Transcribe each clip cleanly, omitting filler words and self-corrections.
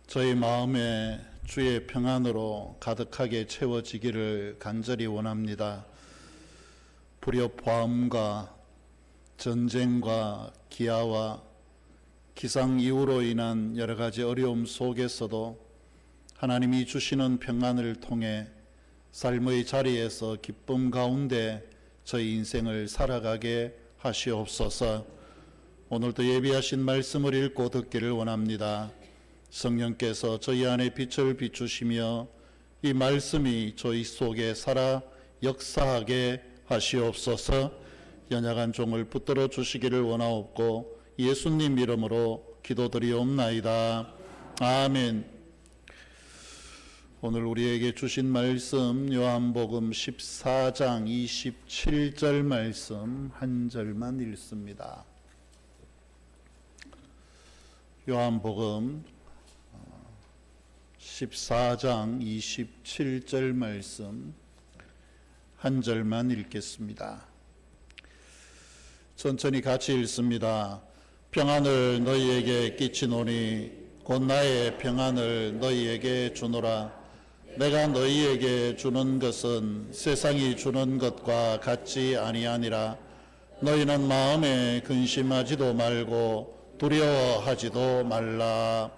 저희 마음에 주의 평안으로 가득하게 채워지기를 간절히 원합니다. 불협화음과 전쟁과 기아와 기상이후로 인한 여러 가지 어려움 속에서도 하나님이 주시는 평안을 통해 삶의 자리에서 기쁨 가운데 저희 인생을 살아가게 하시옵소서. 오늘도 예비하신 말씀을 읽고 듣기를 원합니다. 성령께서 저희 안에 빛을 비추시며 이 말씀이 저희 속에 살아 역사하게 하시옵소서. 연약한 종을 붙들어 주시기를 원하옵고 예수님 이름으로 기도드리옵나이다. 아멘. 오늘 우리에게 주신 말씀 요한복음 14장 27절 말씀 한 절만 읽습니다. 요한복음 14장 27절 말씀 한 절만 읽겠습니다. 천천히 같이 읽습니다. 평안을 너희에게 끼치노니 곧 나의 평안을 너희에게 주노라. 내가 너희에게 주는 것은 세상이 주는 것과 같지 아니하니라. 너희는 마음에 근심하지도 말고 두려워하지도 말라.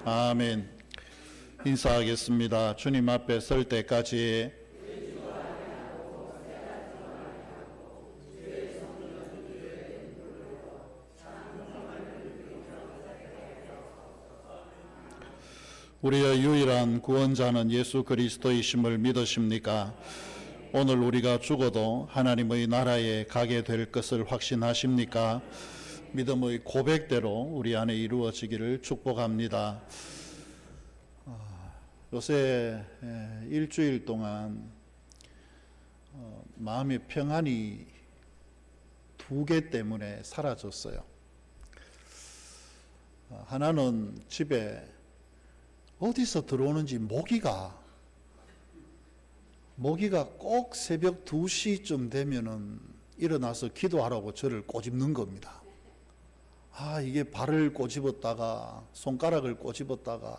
아멘. 인사하겠습니다. 주님 앞에 설 때까지 우리의 유일한 구원자는 예수 그리스도이심을 믿으십니까? 오늘 우리가 죽어도 하나님의 나라에 가게 될 것을 확신하십니까? 믿음의 고백대로 우리 안에 이루어지기를 축복합니다. 요새 일주일 동안 마음의 평안이 두 개 때문에 사라졌어요. 하나는 집에 어디서 들어오는지 모기가 꼭 새벽 2시쯤 되면은 일어나서 기도하라고 저를 꼬집는 겁니다. 이게 발을 꼬집었다가 손가락을 꼬집었다가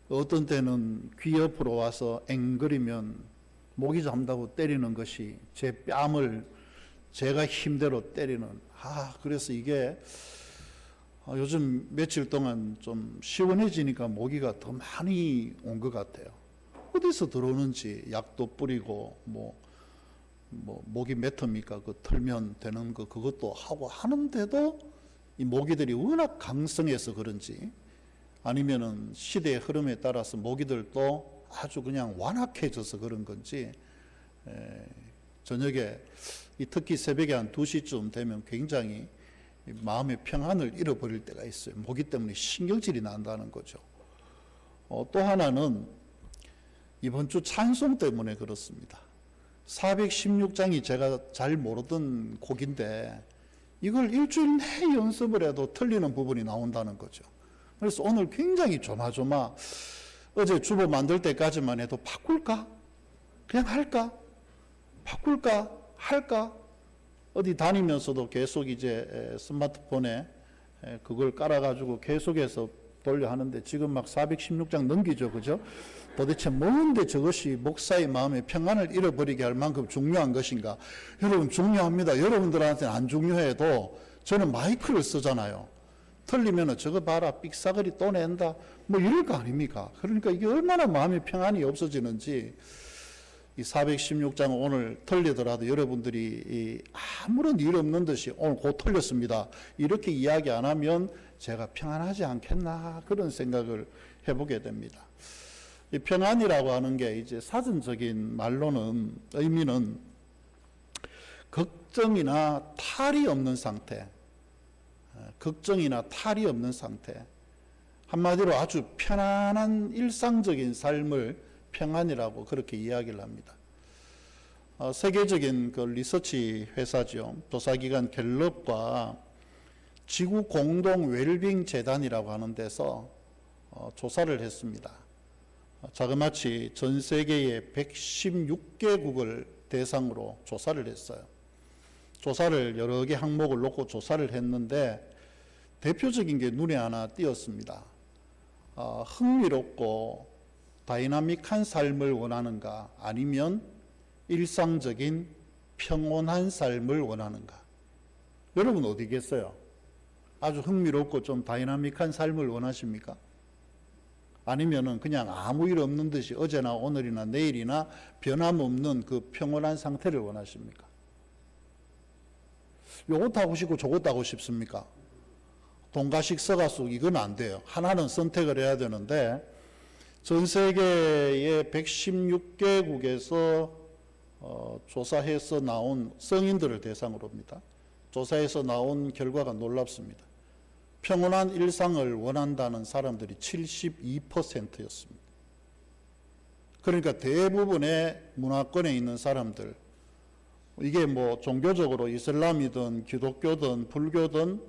어떤 때는 귀 옆으로 와서 앵그리면 모기 잡는다고 때리는 것이 제 뺨을 제가 힘대로 때리는. 그래서 이게 요즘 며칠 동안 좀 시원해지니까 모기가 더 많이 온 것 같아요. 어디서 들어오는지 약도 뿌리고 모기 몇 톱입니까? 그 털면 되는 거 그것도 하고 하는데도 이 모기들이 워낙 강성해서 그런지 아니면은 시대의 흐름에 따라서 모기들도 아주 그냥 완악해져서 그런 건지 저녁에 특히 새벽에 한 2시쯤 되면 굉장히 마음의 평안을 잃어버릴 때가 있어요. 모기 때문에 신경질이 난다는 거죠. 또 하나는 이번 주 찬송 때문에 그렇습니다. 416장이 제가 잘 모르던 곡인데 이걸 일주일 내 연습을 해도 틀리는 부분이 나온다는 거죠. 그래서 오늘 굉장히 조마조마 어제 주보 만들 때까지만 해도 바꿀까? 그냥 할까? 바꿀까? 할까? 어디 다니면서도 계속 이제 스마트폰에 그걸 깔아가지고 계속해서 돌려 하는데 지금 막 416장 넘기죠. 그죠? 도대체 뭔데 저것이 목사의 마음의 평안을 잃어버리게 할 만큼 중요한 것인가? 여러분 중요합니다. 여러분들한테는 안 중요해도 저는 마이크를 쓰잖아요. 틀리면 저거 봐라 삑사거리 또 낸다 이럴 거 아닙니까? 그러니까 이게 얼마나 마음의 평안이 없어지는지 이 416장 오늘 틀리더라도 여러분들이 아무런 일 없는 듯이 오늘 곧 틀렸습니다 이렇게 이야기 안 하면 제가 평안하지 않겠나 그런 생각을 해보게 됩니다. 이 평안이라고 하는 게 이제 사전적인 말로는 의미는 걱정이나 탈이 없는 상태, 걱정이나 탈이 없는 상태, 한마디로 아주 편안한 일상적인 삶을 평안이라고 그렇게 이야기를 합니다. 세계적인 그 리서치 회사죠. 조사기관 갤럽과 지구 공동 웰빙 재단이라고 하는 데서 조사를 했습니다. 자그마치 전 세계의 116개국을 대상으로 조사를 했어요. 조사를 여러 개 항목을 놓고 조사를 했는데 대표적인 게 눈에 하나 띄었습니다. 흥미롭고 다이나믹한 삶을 원하는가, 아니면 일상적인 평온한 삶을 원하는가? 여러분 어디겠어요? 아주 흥미롭고 좀 다이나믹한 삶을 원하십니까? 아니면은 그냥 아무 일 없는 듯이 어제나 오늘이나 내일이나 변함없는 그 평온한 상태를 원하십니까? 요것도 하고 싶고 저것도 하고 싶습니까? 동가식 서가숙 이건 안 돼요. 하나는 선택을 해야 되는데, 전 세계의 116개국에서 조사해서 나온 성인들을 대상으로입니다. 조사해서 나온 결과가 놀랍습니다. 평온한 일상을 원한다는 사람들이 72%였습니다. 그러니까 대부분의 문화권에 있는 사람들, 이게 뭐 종교적으로 이슬람이든 기독교든 불교든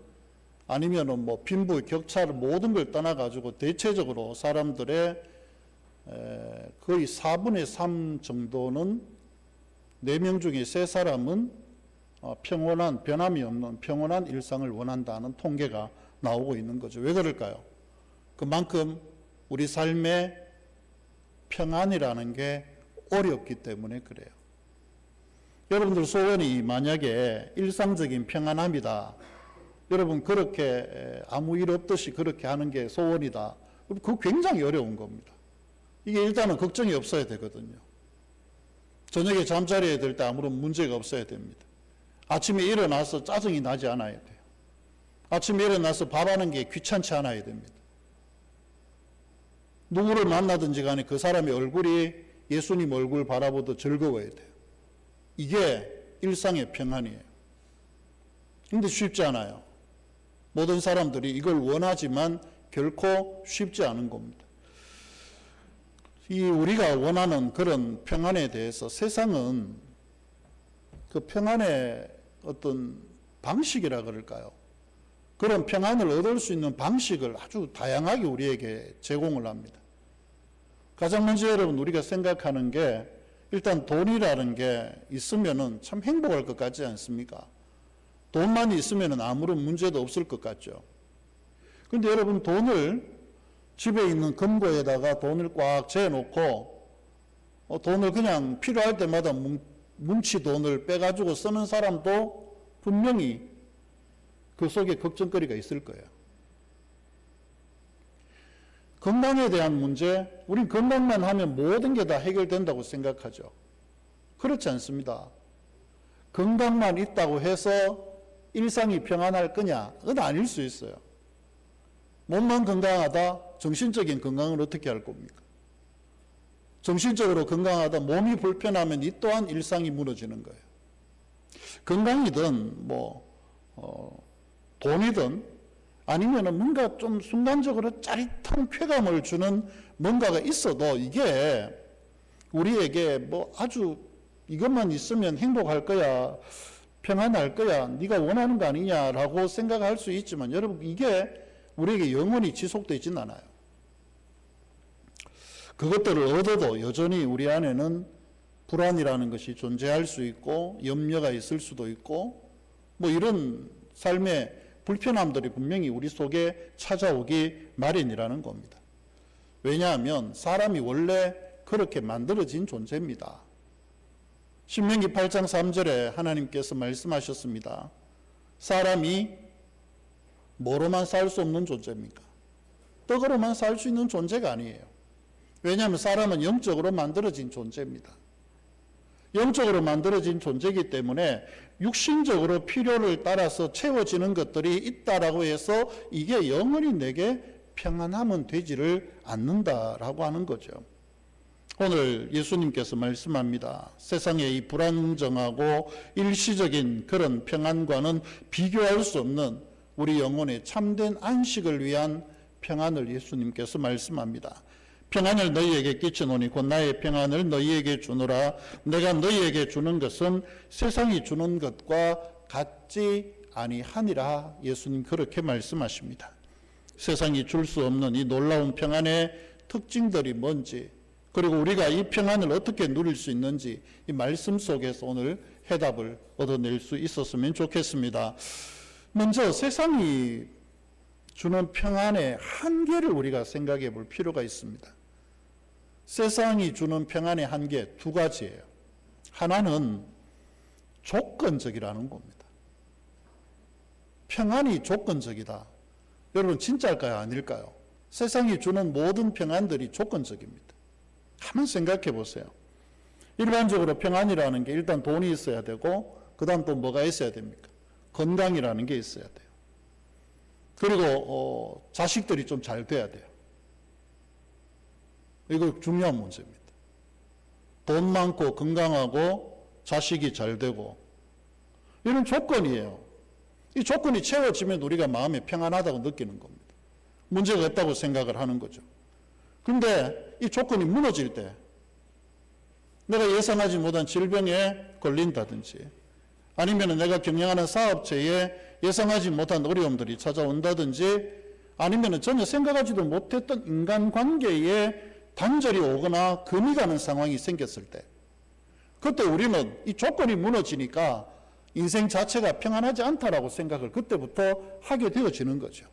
아니면은 뭐 빈부 격차를 모든 걸 떠나가지고 대체적으로 사람들의 거의 4분의 3 정도는 4명 중에 3사람은 평온한, 변함이 없는 평온한 일상을 원한다는 통계가 나오고 있는 거죠. 왜 그럴까요? 그만큼 우리 삶의 평안이라는 게 어렵기 때문에 그래요. 여러분들 소원이 만약에 일상적인 평안함이다, 여러분 그렇게 아무 일 없듯이 그렇게 하는 게 소원이다, 그거 굉장히 어려운 겁니다. 이게 일단은 걱정이 없어야 되거든요. 저녁에 잠자리에 들 때 아무런 문제가 없어야 됩니다. 아침에 일어나서 짜증이 나지 않아야 돼요. 아침에 일어나서 밥하는 게 귀찮지 않아야 됩니다. 누구를 만나든지 간에 그 사람의 얼굴이 예수님 얼굴 바라보도 즐거워야 돼요. 이게 일상의 평안이에요. 근데 쉽지 않아요. 모든 사람들이 이걸 원하지만 결코 쉽지 않은 겁니다. 이 우리가 원하는 그런 평안에 대해서 세상은 그 평안의 어떤 방식이라 그럴까요? 그런 평안을 얻을 수 있는 방식을 아주 다양하게 우리에게 제공을 합니다. 가장 먼저 여러분 우리가 생각하는 게, 일단 돈이라는 게 있으면은 참 행복할 것 같지 않습니까? 돈만 있으면은 아무런 문제도 없을 것 같죠. 근데 여러분 돈을 집에 있는 금고에다가 돈을 꽉 재놓고 돈을 그냥 필요할 때마다 뭉치 돈을 빼가지고 쓰는 사람도 분명히 그 속에 걱정거리가 있을 거예요. 건강에 대한 문제, 우린 건강만 하면 모든 게 다 해결된다고 생각하죠. 그렇지 않습니다. 건강만 있다고 해서 일상이 평안할 거냐? 그건 아닐 수 있어요. 몸만 건강하다, 정신적인 건강을 어떻게 할 겁니까? 정신적으로 건강하다, 몸이 불편하면 이 또한 일상이 무너지는 거예요. 건강이든 돈이든 아니면은 뭔가 좀 순간적으로 짜릿한 쾌감을 주는 뭔가가 있어도 이게 우리에게 뭐 아주 이것만 있으면 행복할 거야, 평안할 거야, 네가 원하는 거 아니냐라고 생각할 수 있지만, 여러분 이게 우리에게 영원히 지속되진 않아요. 그것들을 얻어도 여전히 우리 안에는 불안이라는 것이 존재할 수 있고 염려가 있을 수도 있고 뭐 이런 삶의 불편함들이 분명히 우리 속에 찾아오기 마련이라는 겁니다. 왜냐하면 사람이 원래 그렇게 만들어진 존재입니다. 신명기 8장 3절에 하나님께서 말씀하셨습니다. 사람이 뭐로만 살 수 없는 존재입니까? 떡으로만 살 수 있는 존재가 아니에요. 왜냐하면 사람은 영적으로 만들어진 존재입니다. 영적으로 만들어진 존재이기 때문에 육신적으로 필요를 따라서 채워지는 것들이 있다라고 해서 이게 영원히 내게 평안하면 되지를 않는다라고 하는 거죠. 오늘 예수님께서 말씀합니다. 세상의 이 불안정하고 일시적인 그런 평안과는 비교할 수 없는 우리 영혼의 참된 안식을 위한 평안을 예수님께서 말씀합니다. 평안을 너희에게 끼치노니 곧 나의 평안을 너희에게 주노라. 내가 너희에게 주는 것은 세상이 주는 것과 같지 아니하니라. 예수님 그렇게 말씀하십니다. 세상이 줄 수 없는 이 놀라운 평안의 특징들이 뭔지, 그리고 우리가 이 평안을 어떻게 누릴 수 있는지 이 말씀 속에서 오늘 해답을 얻어낼 수 있었으면 좋겠습니다. 먼저 세상이 주는 평안의 한계를 우리가 생각해 볼 필요가 있습니다. 세상이 주는 평안의 한계 두 가지예요. 하나는 조건적이라는 겁니다. 평안이 조건적이다. 여러분 진짜일까요? 아닐까요? 세상이 주는 모든 평안들이 조건적입니다. 한번 생각해 보세요. 일반적으로 평안이라는 게 일단 돈이 있어야 되고 그 다음 또 뭐가 있어야 됩니까? 건강이라는 게 있어야 돼요. 그리고 자식들이 좀 잘 돼야 돼요. 이거 중요한 문제입니다. 돈 많고 건강하고 자식이 잘 되고 이런 조건이에요. 이 조건이 채워지면 우리가 마음에 평안하다고 느끼는 겁니다. 문제가 없다고 생각을 하는 거죠. 그런데 이 조건이 무너질 때 내가 예상하지 못한 질병에 걸린다든지 아니면 내가 경영하는 사업체에 예상하지 못한 어려움들이 찾아온다든지 아니면 전혀 생각하지도 못했던 인간관계에 단절이 오거나 금이 가는 상황이 생겼을 때 그때 우리는 이 조건이 무너지니까 인생 자체가 평안하지 않다라고 생각을 그때부터 하게 되어지는 거죠.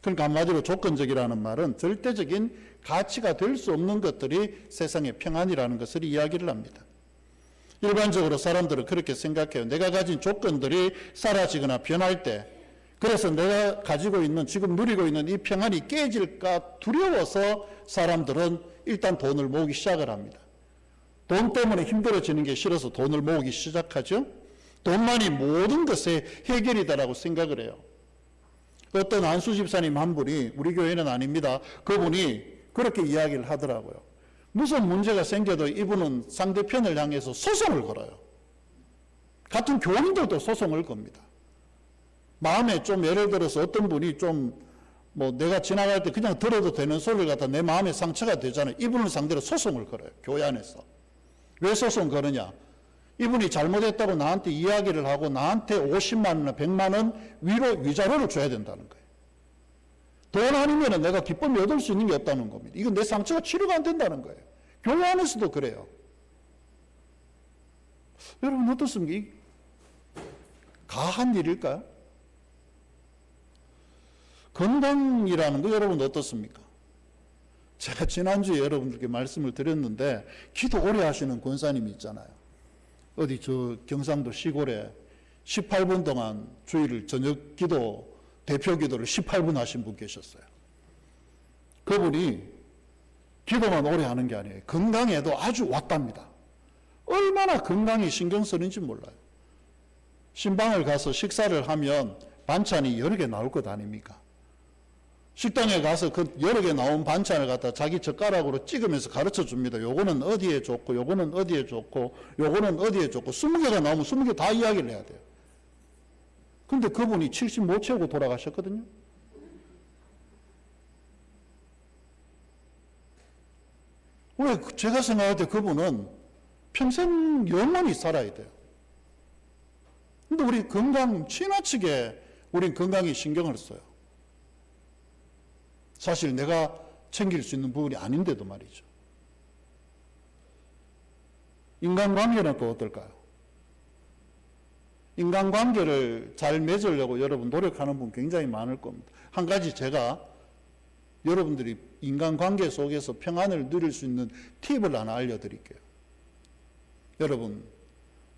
그러니까 한마디로 조건적이라는 말은 절대적인 가치가 될 수 없는 것들이 세상의 평안이라는 것을 이야기를 합니다. 일반적으로 사람들은 그렇게 생각해요. 내가 가진 조건들이 사라지거나 변할 때 그래서 내가 가지고 있는 지금 누리고 있는 이 평안이 깨질까 두려워서 사람들은 일단 돈을 모으기 시작을 합니다. 돈 때문에 힘들어지는 게 싫어서 돈을 모으기 시작하죠. 돈만이 모든 것의 해결이다라고 생각을 해요. 어떤 안수 집사님 한 분이 우리 교회는 아닙니다. 그분이 그렇게 이야기를 하더라고요. 무슨 문제가 생겨도 이분은 상대편을 향해서 소송을 걸어요. 같은 교인들도 소송을 겁니다. 마음에 좀 예를 들어서 어떤 분이 좀 뭐 내가 지나갈 때 그냥 들어도 되는 소리를 갖다 내 마음에 상처가 되잖아요. 이분을 상대로 소송을 걸어요. 교회 안에서. 왜 소송 거느냐? 이분이 잘못했다고 나한테 이야기를 하고 나한테 50만 원이나 100만 원 위자료를 줘야 된다는 거예요. 돈 아니면 내가 기쁨이 얻을 수 있는 게 없다는 겁니다. 이건 내 상처가 치료가 안 된다는 거예요. 교회 안에서도 그래요. 여러분 어떻습니까? 이 가한 일일까요? 건강이라는 거 여러분 어떻습니까? 제가 지난주에 여러분들께 말씀을 드렸는데 기도 오래 하시는 권사님이 있잖아요. 어디 저 경상도 시골에 18분 동안 주일을 저녁 기도 대표 기도를 18분 하신 분 계셨어요. 그분이 기도만 오래 하는 게 아니에요. 건강에도 아주 왔답니다. 얼마나 건강에 신경 쓰는지 몰라요. 신방을 가서 식사를 하면 반찬이 여러 개 나올 것 아닙니까? 식당에 가서 그 여러 개 나온 반찬을 갖다 자기 젓가락으로 찍으면서 가르쳐 줍니다. 요거는 어디에 좋고, 요거는 어디에 좋고, 요거는 어디에 좋고, 20개가 나오면 20개 다 이야기를 해야 돼요. 근데 그분이 70 못 채우고 돌아가셨거든요. 왜? 제가 생각할 때 그분은 평생 영원히 살아야 돼요. 근데 우리 건강, 지나치게 우린 건강에 신경을 써요. 사실 내가 챙길 수 있는 부분이 아닌데도 말이죠. 인간관계는 또 어떨까요? 인간관계를 잘 맺으려고 여러분 노력하는 분 굉장히 많을 겁니다. 한 가지 제가 여러분들이 인간관계 속에서 평안을 누릴 수 있는 팁을 하나 알려드릴게요. 여러분,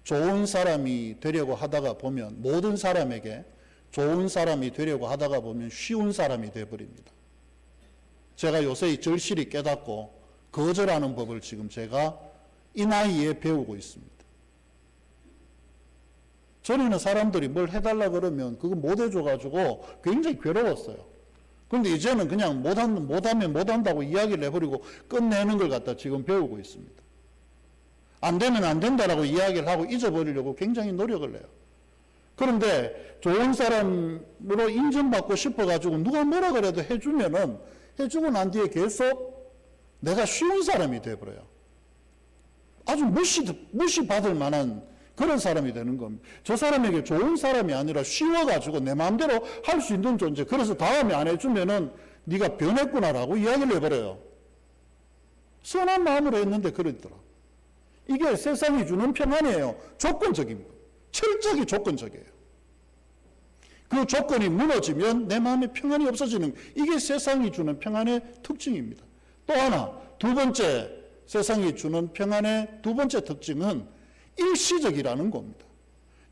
좋은 사람이 되려고 하다가 보면 모든 사람에게 좋은 사람이 되려고 하다가 보면 쉬운 사람이 되어버립니다. 제가 요새 이 절실히 깨닫고 거절하는 법을 지금 제가 이 나이에 배우고 있습니다. 전에는 사람들이 뭘 해달라 그러면 그거 못 해줘가지고 굉장히 괴로웠어요. 그런데 이제는 그냥 못하면 못한다고 이야기를 해버리고 끝내는 걸 갖다 지금 배우고 있습니다. 안 되면 안 된다라고 이야기를 하고 잊어버리려고 굉장히 노력을 해요. 그런데 좋은 사람으로 인정받고 싶어가지고 누가 뭐라 그래도 해주고 난 뒤에 계속 내가 쉬운 사람이 돼버려요. 아주 무시받을 만한 그런 사람이 되는 겁니다. 저 사람에게 좋은 사람이 아니라 쉬워가지고 내 마음대로 할 수 있는 존재. 그래서 다음에 안 해주면은 네가 변했구나라고 이야기를 해버려요. 선한 마음으로 했는데 그러더라. 이게 세상이 주는 평안이에요. 조건적인 거. 철저히 조건적이에요. 그 조건이 무너지면 내 마음에 평안이 없어지는, 이게 세상이 주는 평안의 특징입니다. 또 하나, 두 번째, 세상이 주는 평안의 두 번째 특징은 일시적이라는 겁니다.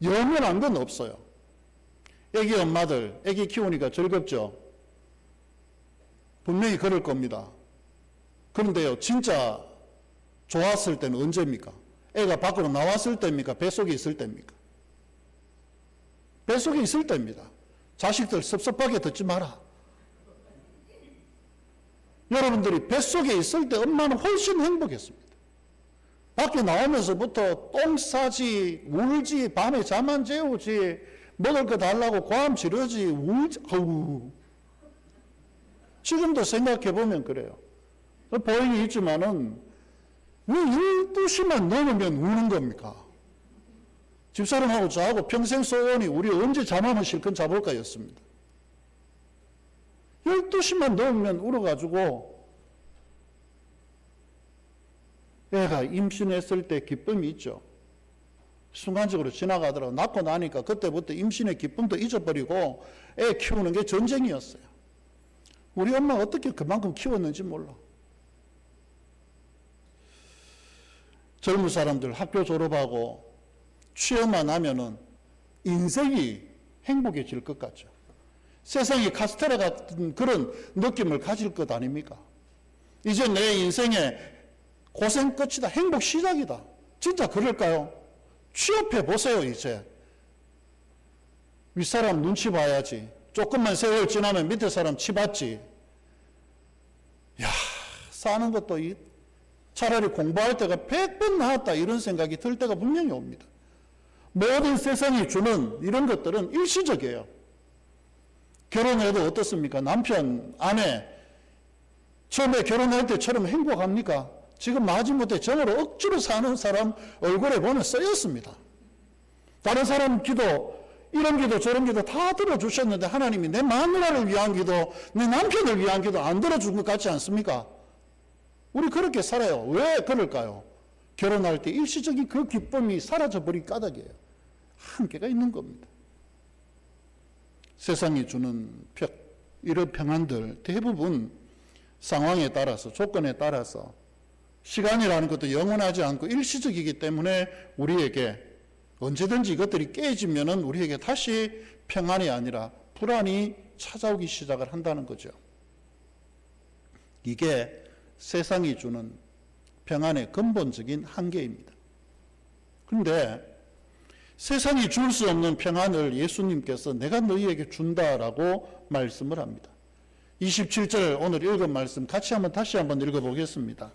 영원한 건 없어요. 애기 엄마들, 애기 키우니까 즐겁죠? 분명히 그럴 겁니다. 그런데요, 진짜 좋았을 때는 언제입니까? 애가 밖으로 나왔을 때입니까? 뱃속에 있을 때입니까? 뱃속에 있을 때입니다. 자식들 섭섭하게 듣지 마라. 여러분들이 뱃속에 있을 때 엄마는 훨씬 행복했습니다. 밖에 나오면서부터 똥 싸지, 울지, 밤에 잠 안 재우지, 먹을 거 달라고 과음 지르지, 울지, 아우. 지금도 생각해보면 그래요. 보행이 있지만은 왜 12시만 넘으면 우는 겁니까? 집사람하고 저하고 평생 소원이 우리 언제 잠하면 실컷 자볼까 였습니다. 12시만 넘으면 울어가지고 애가 임신했을 때 기쁨이 있죠. 순간적으로 지나가더라고. 낳고 나니까 그때부터 임신의 기쁨도 잊어버리고 애 키우는 게 전쟁이었어요. 우리 엄마가 어떻게 그만큼 키웠는지 몰라. 젊은 사람들 학교 졸업하고 취업만 하면은 인생이 행복해질 것 같죠. 세상이 카스테라 같은 그런 느낌을 가질 것 아닙니까? 이제 내 인생의 고생 끝이다. 행복 시작이다. 진짜 그럴까요? 취업해 보세요, 이제. 윗사람 눈치 봐야지. 조금만 세월 지나면 밑에 사람 치받지. 야, 사는 것도 차라리 공부할 때가 100번 나았다 이런 생각이 들 때가 분명히 옵니다. 모든 세상이 주는 이런 것들은 일시적이에요. 결혼해도 어떻습니까? 남편, 아내 처음에 결혼할 때처럼 행복합니까? 지금 마지못해 정으로 억지로 사는 사람 얼굴에 보면 쓰였습니다. 다른 사람 기도, 이런 기도 저런 기도 다 들어주셨는데 하나님이 내 마누라를 위한 기도, 내 남편을 위한 기도 안 들어준 것 같지 않습니까? 우리 그렇게 살아요. 왜 그럴까요? 결혼할 때 일시적인 그 기쁨이 사라져버린 까닭이에요. 한계가 있는 겁니다. 세상이 주는 이런 평안들 대부분 상황에 따라서, 조건에 따라서, 시간이라는 것도 영원하지 않고 일시적이기 때문에 우리에게 언제든지 이것들이 깨지면은 우리에게 다시 평안이 아니라 불안이 찾아오기 시작을 한다는 거죠. 이게 세상이 주는 평안의 근본적인 한계입니다. 그런데 세상이 줄 수 없는 평안을 예수님께서 내가 너희에게 준다라고 말씀을 합니다. 27절 오늘 읽은 말씀 같이 다시 한번 읽어보겠습니다.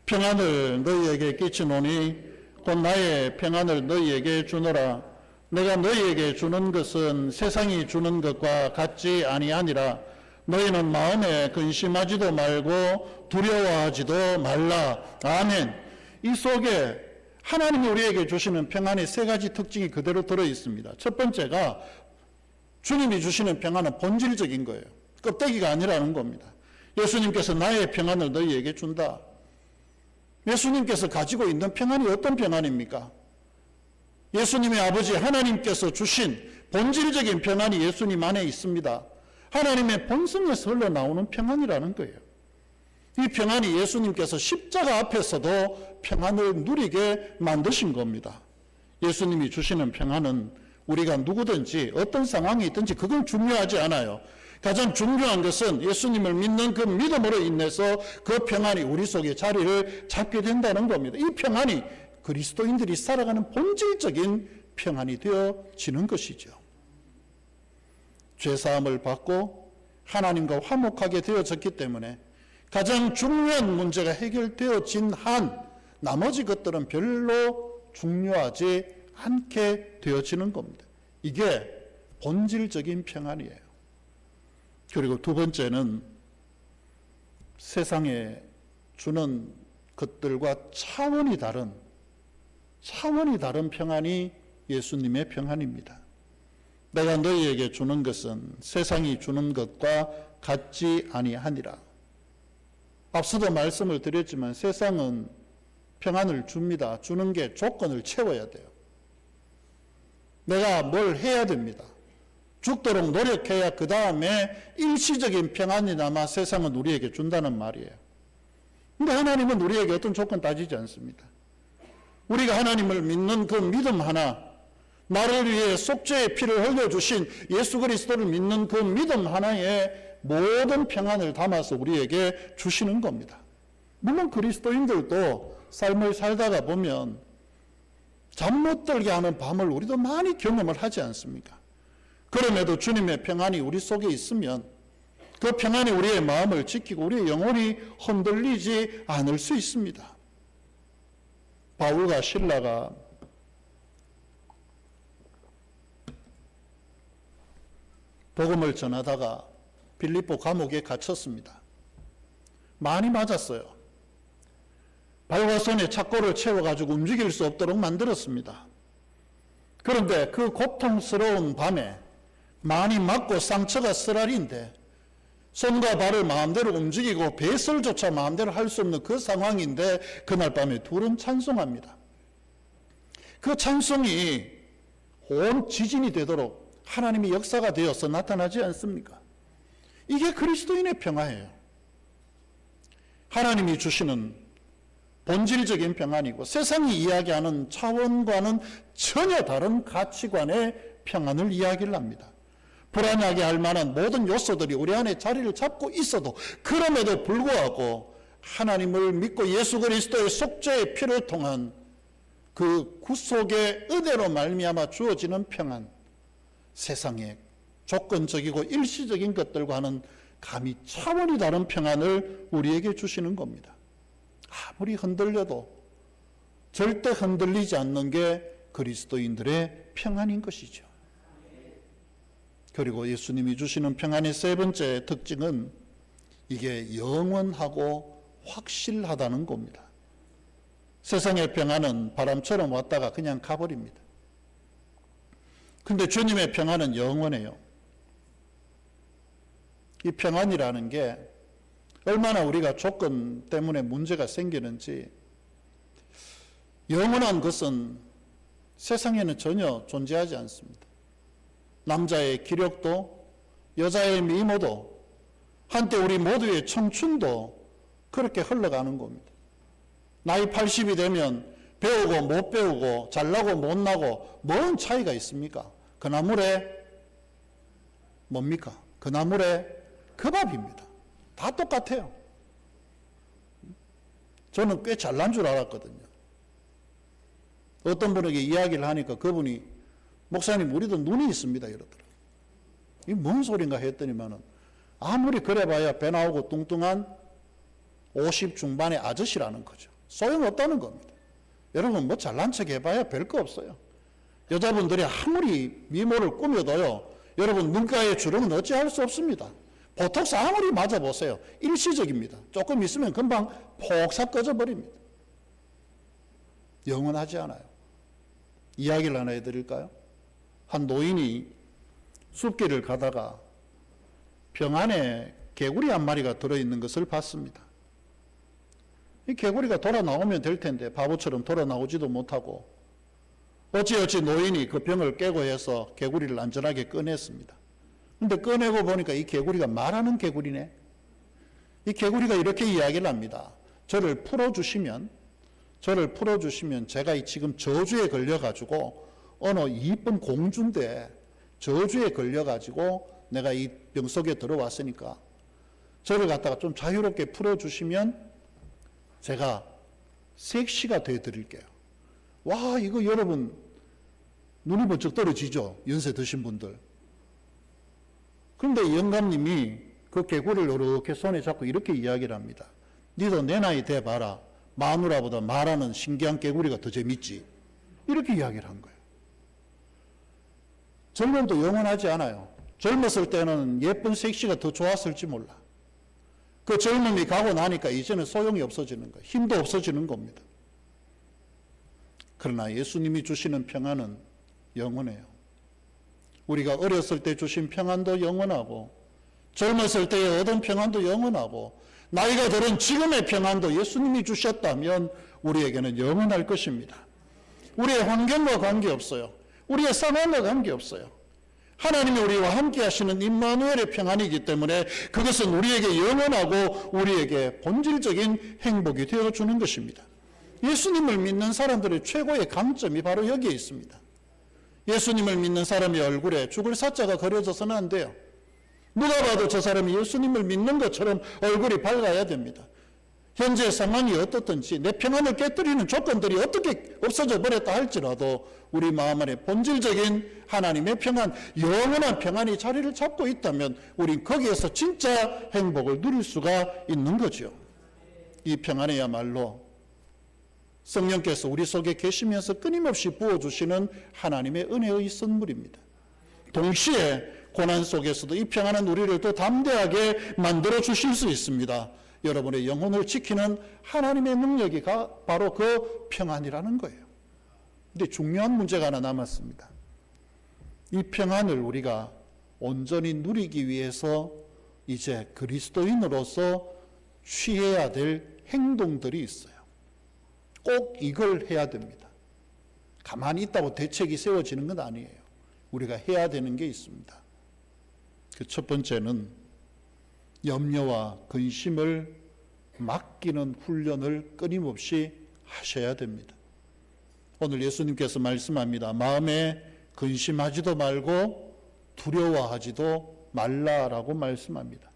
평안을 너희에게 끼치노니 곧 나의 평안을 너희에게 주노라. 내가 너희에게 주는 것은 세상이 주는 것과 같지 아니하니라. 너희는 마음에 근심하지도 말고 두려워하지도 말라. 아멘. 이 속에 하나님이 우리에게 주시는 평안의 세 가지 특징이 그대로 들어있습니다. 첫 번째가 주님이 주시는 평안은 본질적인 거예요. 껍데기가 아니라는 겁니다. 예수님께서 나의 평안을 너희에게 준다. 예수님께서 가지고 있는 평안이 어떤 평안입니까? 예수님의 아버지 하나님께서 주신 본질적인 평안이 예수님 안에 있습니다. 하나님의 본성에서 흘러나오는 평안이라는 거예요. 이 평안이 예수님께서 십자가 앞에서도 평안을 누리게 만드신 겁니다. 예수님이 주시는 평안은 우리가 누구든지 어떤 상황이 있든지 그건 중요하지 않아요. 가장 중요한 것은 예수님을 믿는 그 믿음으로 인해서 그 평안이 우리 속에 자리를 잡게 된다는 겁니다. 이 평안이 그리스도인들이 살아가는 본질적인 평안이 되어지는 것이죠. 죄사함을 받고 하나님과 화목하게 되어졌기 때문에 가장 중요한 문제가 해결되어진 한 나머지 것들은 별로 중요하지 않게 되어지는 겁니다. 이게 본질적인 평안이에요. 그리고 두 번째는 세상에 주는 것들과 차원이 다른 평안이 예수님의 평안입니다. 내가 너희에게 주는 것은 세상이 주는 것과 같지 아니하니라. 앞서도 말씀을 드렸지만 세상은 평안을 줍니다. 주는 게 조건을 채워야 돼요. 내가 뭘 해야 됩니다. 죽도록 노력해야 그 다음에 일시적인 평안이나마 세상은 우리에게 준다는 말이에요. 근데 하나님은 우리에게 어떤 조건 따지지 않습니다. 우리가 하나님을 믿는 그 믿음 하나, 나를 위해 속죄의 피를 흘려주신 예수 그리스도를 믿는 그 믿음 하나에 모든 평안을 담아서 우리에게 주시는 겁니다. 물론 그리스도인들도 삶을 살다가 보면 잠 못 들게 하는 밤을 우리도 많이 경험을 하지 않습니까? 그럼에도 주님의 평안이 우리 속에 있으면 그 평안이 우리의 마음을 지키고 우리의 영혼이 흔들리지 않을 수 있습니다. 바울과 실라가 복음을 전하다가 빌립보 감옥에 갇혔습니다. 많이 맞았어요. 발과 손에 착고를 채워가지고 움직일 수 없도록 만들었습니다. 그런데 그 고통스러운 밤에 많이 맞고 상처가 쓰라린데 손과 발을 마음대로 움직이고 배설조차 마음대로 할 수 없는 그 상황인데 그날 밤에 둘은 찬송합니다. 그 찬송이 온 지진이 되도록 하나님의 역사가 되어서 나타나지 않습니까? 이게 그리스도인의 평화예요. 하나님이 주시는 본질적인 평안이고 세상이 이야기하는 차원과는 전혀 다른 가치관의 평안을 이야기를 합니다. 불안하게 할 만한 모든 요소들이 우리 안에 자리를 잡고 있어도 그럼에도 불구하고 하나님을 믿고 예수 그리스도의 속죄의 피를 통한 그 구속의 은혜로 말미암아 주어지는 평안, 세상의 조건적이고 일시적인 것들과는 감히 차원이 다른 평안을 우리에게 주시는 겁니다. 아무리 흔들려도 절대 흔들리지 않는 게 그리스도인들의 평안인 것이죠. 그리고 예수님이 주시는 평안의 세 번째 특징은 이게 영원하고 확실하다는 겁니다. 세상의 평안은 바람처럼 왔다가 그냥 가버립니다. 근데 주님의 평안은 영원해요. 이 평안이라는 게 얼마나 우리가 조건 때문에 문제가 생기는지, 영원한 것은 세상에는 전혀 존재하지 않습니다. 남자의 기력도 여자의 미모도 한때 우리 모두의 청춘도 그렇게 흘러가는 겁니다. 나이 80이 되면 배우고 못 배우고 잘나고 못나고 뭔 차이가 있습니까? 그 나물에 뭡니까? 그 나물에 그 밥입니다. 다 똑같아요. 저는 꽤 잘난 줄 알았거든요. 어떤 분에게 이야기를 하니까 그분이 목사님 우리도 눈이 있습니다 이러더라고요. 이게 뭔 소린가 했더니만은 아무리 그래봐야 배 나오고 뚱뚱한 50 중반의 아저씨라는 거죠. 소용없다는 겁니다. 여러분 뭐 잘난 척 해봐야 별거 없어요. 여자분들이 아무리 미모를 꾸며도요, 여러분 눈가에 주름은 어찌할 수 없습니다. 보톡스 아무리 맞아보세요. 일시적입니다. 조금 있으면 금방 폭삭 꺼져버립니다. 영원하지 않아요. 이야기를 하나 해드릴까요? 한 노인이 숲길을 가다가 병 안에 개구리 한 마리가 들어있는 것을 봤습니다. 이 개구리가 돌아 나오면 될 텐데 바보처럼 돌아 나오지도 못하고 어찌어찌 노인이 그 병을 깨고 해서 개구리를 안전하게 꺼냈습니다. 근데 꺼내고 보니까 이 개구리가 말하는 개구리네. 이 개구리가 이렇게 이야기를 합니다. 저를 풀어주시면 제가 지금 저주에 걸려가지고 어느 이쁜 공주인데 저주에 걸려가지고 내가 이 병 속에 들어왔으니까 저를 갖다가 좀 자유롭게 풀어주시면 제가 섹시가 되어드릴게요. 와, 이거 여러분 눈이 번쩍 떨어지죠? 연세 드신 분들. 그런데 영감님이 그 개구리를 이렇게 손에 잡고 이렇게 이야기를 합니다. 니도 내 나이 돼봐라. 마누라보다 말하는 신기한 개구리가 더 재밌지. 이렇게 이야기를 한 거예요. 젊음도 영원하지 않아요. 젊었을 때는 예쁜 섹시가 더 좋았을지 몰라. 그 젊음이 가고 나니까 이제는 소용이 없어지는 거예요. 힘도 없어지는 겁니다. 그러나 예수님이 주시는 평안은 영원해요. 우리가 어렸을 때 주신 평안도 영원하고 젊었을 때에 얻은 평안도 영원하고 나이가 들은 지금의 평안도 예수님이 주셨다면 우리에게는 영원할 것입니다. 우리의 환경과 관계없어요. 우리의 상황과 관계없어요. 하나님이 우리와 함께 하시는 임마누엘의 평안이기 때문에 그것은 우리에게 영원하고 우리에게 본질적인 행복이 되어주는 것입니다. 예수님을 믿는 사람들의 최고의 강점이 바로 여기에 있습니다. 예수님을 믿는 사람의 얼굴에 죽을 사자가 그려져서는 안 돼요. 누가 봐도 저 사람이 예수님을 믿는 것처럼 얼굴이 밝아야 됩니다. 현재 상황이 어떻든지 내 평안을 깨뜨리는 조건들이 어떻게 없어져 버렸다 할지라도 우리 마음 안에 본질적인 하나님의 평안, 영원한 평안이 자리를 잡고 있다면 우린 거기에서 진짜 행복을 누릴 수가 있는 거죠. 이 평안이야말로 성령께서 우리 속에 계시면서 끊임없이 부어주시는 하나님의 은혜의 선물입니다. 동시에 고난 속에서도 이 평안은 우리를 더 담대하게 만들어 주실 수 있습니다. 여러분의 영혼을 지키는 하나님의 능력이 바로 그 평안이라는 거예요. 근데 중요한 문제가 하나 남았습니다. 이 평안을 우리가 온전히 누리기 위해서 이제 그리스도인으로서 취해야 될 행동들이 있어요. 꼭 이걸 해야 됩니다. 가만히 있다고 대책이 세워지는 건 아니에요. 우리가 해야 되는 게 있습니다. 그 첫 번째는 염려와 근심을 맡기는 훈련을 끊임없이 하셔야 됩니다. 오늘 예수님께서 말씀합니다. 마음에 근심하지도 말고 두려워하지도 말라라고 말씀합니다.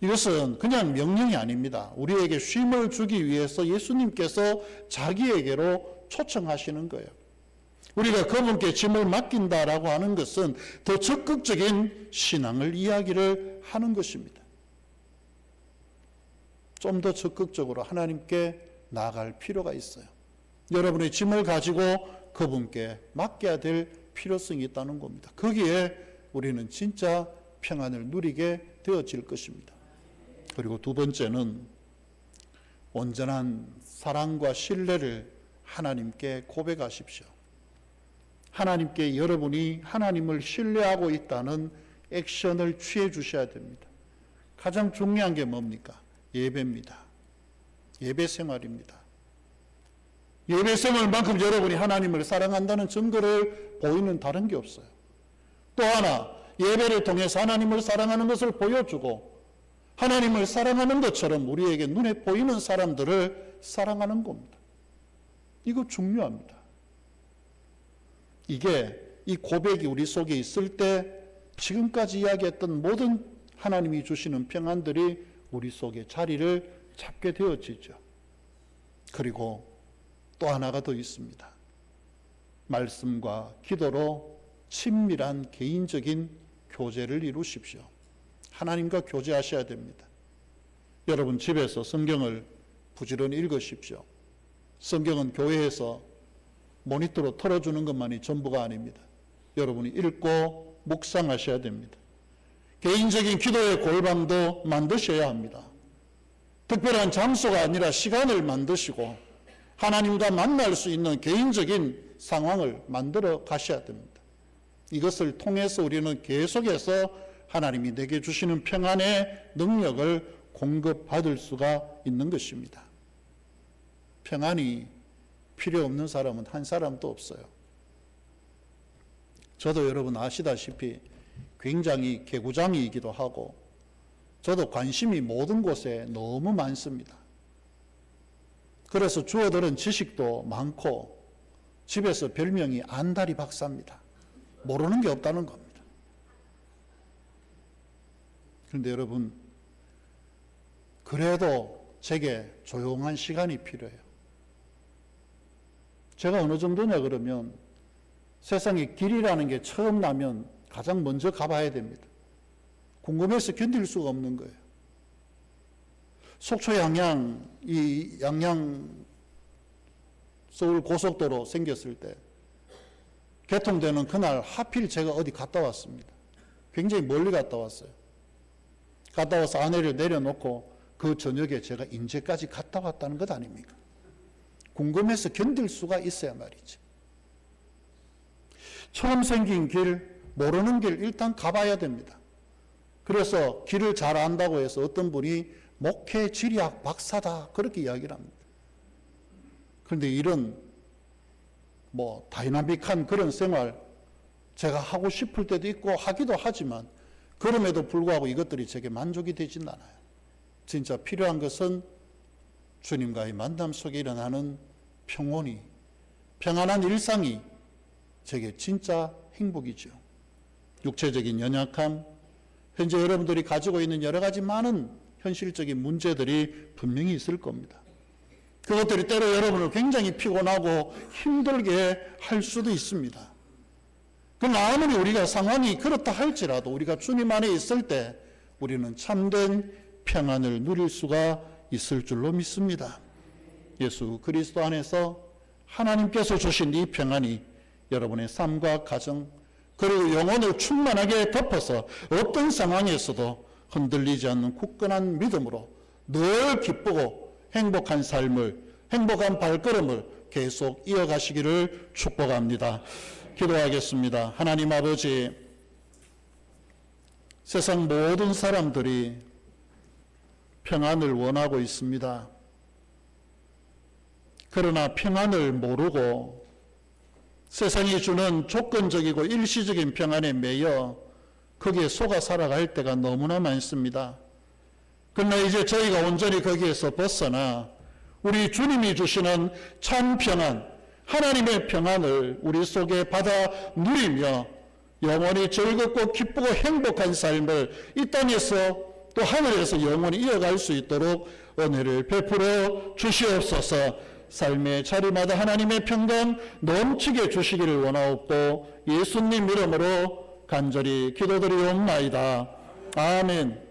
이것은 그냥 명령이 아닙니다. 우리에게 쉼을 주기 위해서 예수님께서 자기에게로 초청하시는 거예요. 우리가 그분께 짐을 맡긴다라고 하는 것은 더 적극적인 신앙을 이야기를 하는 것입니다. 좀 더 적극적으로 하나님께 나아갈 필요가 있어요. 여러분의 짐을 가지고 그분께 맡겨야 될 필요성이 있다는 겁니다. 거기에 우리는 진짜 평안을 누리게 되어질 것입니다. 그리고 두 번째는 온전한 사랑과 신뢰를 하나님께 고백하십시오. 하나님께 여러분이 하나님을 신뢰하고 있다는 액션을 취해 주셔야 됩니다. 가장 중요한 게 뭡니까? 예배입니다. 예배 생활입니다. 예배 생활만큼 여러분이 하나님을 사랑한다는 증거를 보이는 다른 게 없어요. 또 하나, 예배를 통해서 하나님을 사랑하는 것을 보여주고 하나님을 사랑하는 것처럼 우리에게 눈에 보이는 사람들을 사랑하는 겁니다. 이거 중요합니다. 이 고백이 우리 속에 있을 때 지금까지 이야기했던 모든 하나님이 주시는 평안들이 우리 속에 자리를 잡게 되어지죠. 그리고 또 하나가 더 있습니다. 말씀과 기도로 친밀한 개인적인 교제를 이루십시오. 하나님과 교제하셔야 됩니다. 여러분 집에서 성경을 부지런히 읽으십시오. 성경은 교회에서 모니터로 틀어주는 것만이 전부가 아닙니다. 여러분이 읽고 묵상하셔야 됩니다. 개인적인 기도의 골방도 만드셔야 합니다. 특별한 장소가 아니라 시간을 만드시고 하나님과 만날 수 있는 개인적인 상황을 만들어 가셔야 됩니다. 이것을 통해서 우리는 계속해서 하나님이 내게 주시는 평안의 능력을 공급받을 수가 있는 것입니다. 평안이 필요 없는 사람은 한 사람도 없어요. 저도 여러분 아시다시피 굉장히 개구장이이기도 하고 저도 관심이 모든 곳에 너무 많습니다. 그래서 주어들은 지식도 많고 집에서 별명이 안다리 박사입니다. 모르는 게 없다는 겁니다. 그런데 여러분, 그래도 제게 조용한 시간이 필요해요. 제가 어느 정도냐 그러면 세상에 길이라는 게 처음 나면 가장 먼저 가봐야 됩니다. 궁금해서 견딜 수가 없는 거예요. 속초 양양, 이 양양 서울 고속도로 생겼을 때 개통되는 그날 하필 제가 어디 갔다 왔습니다. 굉장히 멀리 갔다 왔어요. 갔다 와서 아내를 내려놓고 그 저녁에 제가 인제까지 갔다 왔다는 것 아닙니까? 궁금해서 견딜 수가 있어야 말이지. 처음 생긴 길, 모르는 길 일단 가봐야 됩니다. 그래서 길을 잘 안다고 해서 어떤 분이 목회 지리학 박사다 그렇게 이야기를 합니다. 그런데 이런 다이나믹한 그런 생활 제가 하고 싶을 때도 있고 하기도 하지만 그럼에도 불구하고 이것들이 제게 만족이 되진 않아요. 진짜 필요한 것은 주님과의 만남 속에 일어나는 평온이, 평안한 일상이 제게 진짜 행복이죠. 육체적인 연약함, 현재 여러분들이 가지고 있는 여러 가지 많은 현실적인 문제들이 분명히 있을 겁니다. 그것들이 때로 여러분을 굉장히 피곤하고 힘들게 할 수도 있습니다. 그러나 아무리 우리가 상황이 그렇다 할지라도 우리가 주님 안에 있을 때 우리는 참된 평안을 누릴 수가 있을 줄로 믿습니다. 예수 그리스도 안에서 하나님께서 주신 이 평안이 여러분의 삶과 가정 그리고 영혼을 충만하게 덮어서 어떤 상황에서도 흔들리지 않는 굳건한 믿음으로 늘 기쁘고 행복한 삶을, 행복한 발걸음을 계속 이어가시기를 축복합니다. 기도하겠습니다. 하나님 아버지, 세상 모든 사람들이 평안을 원하고 있습니다. 그러나 평안을 모르고 세상이 주는 조건적이고 일시적인 평안에 매여 거기에 속아 살아갈 때가 너무나 많습니다. 그러나 이제 저희가 온전히 거기에서 벗어나 우리 주님이 주시는 참 평안, 하나님의 평안을 우리 속에 받아 누리며 영원히 즐겁고 기쁘고 행복한 삶을 이 땅에서 또 하늘에서 영원히 이어갈 수 있도록 은혜를 베풀어 주시옵소서. 삶의 자리마다 하나님의 평강 넘치게 주시기를 원하옵고 예수님 이름으로 간절히 기도드리옵나이다. 아멘.